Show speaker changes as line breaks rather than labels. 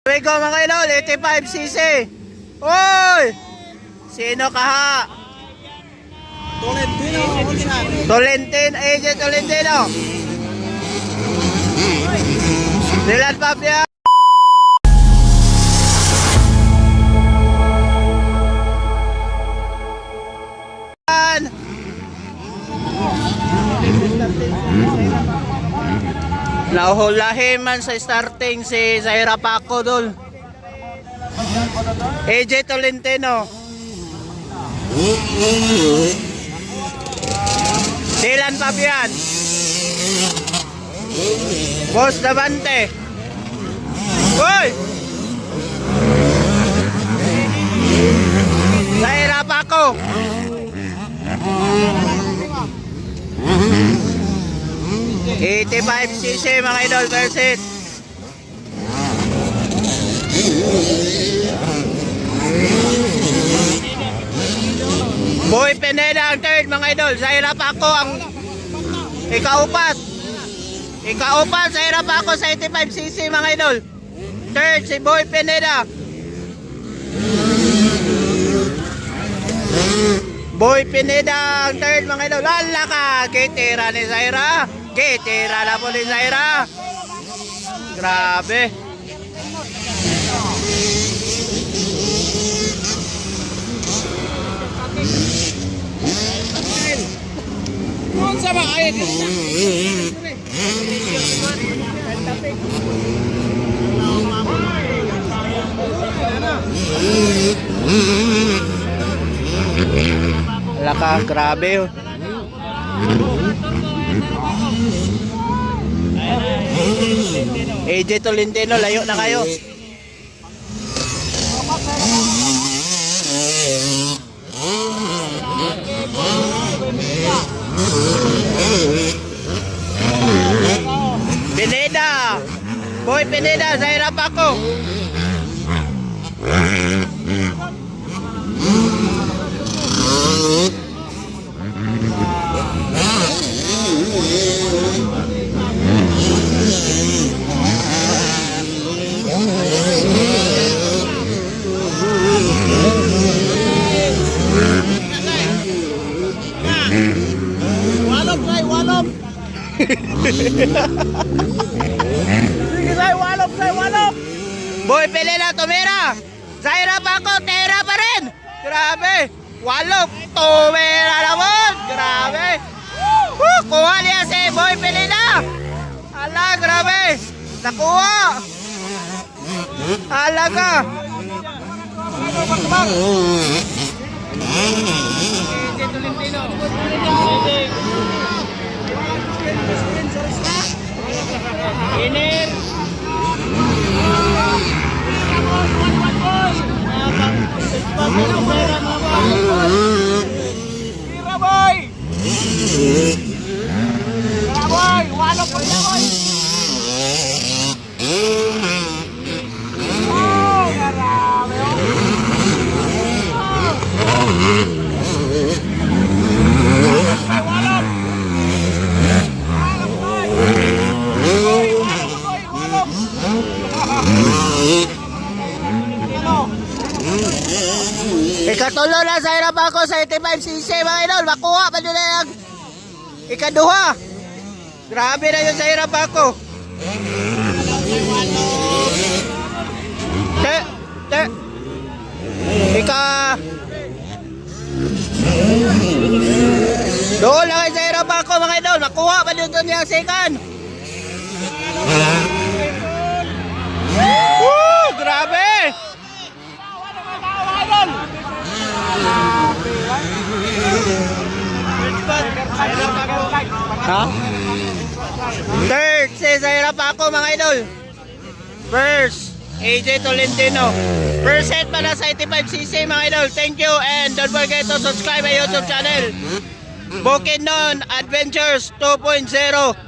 Here we go mga idol, 85cc. Oy! Sino kaha? AJ Tolentino. Dylan Papia. Nauhulahin man sa starting si Zaira Paco dul. AJ Tolentino. Dylan Fabian. Boss Davante. Uy! Zaira Paco. $85cc mga idol per seat. Boy Pineda ang third mga idol. Zaira Paco ang ikaupat. Zaira Paco sa 85cc mga idol. Third si Boy Pineda. Boy Pineda ang third mga idol. Lala ka, kitira ni Zaira. Kitira na po ni Zaira. Grabe. Laka, grabe. AJ Tolentino, layo na kayo. Pineda. Boy Pineda, Zaira Paco. Walop. Walop. Boy Pineda, tumira. Zaira Paco, tera pa rin. Grabe. Walop, tumira naman. Grabe. Kuha niya si Boy Pineda. Ala, grabe. Nakuha. Alaga. Inir. Walop po na boy. Ikatulo na Zaira Paco sa 85cc mga idol. Makuha pa nila yung ikaduha. Grabe na yung Zaira Paco. Doon lang kay Zaira Paco mga idol. Makuha pa nila yung second. Woo! Grabe! Ha? Third si Zaira Paco mga idol. First AJ Tolentino. First set pa na sa 85cc mga idol. Thank you and don't forget to subscribe my YouTube channel Bukidnon Adventures 2.0.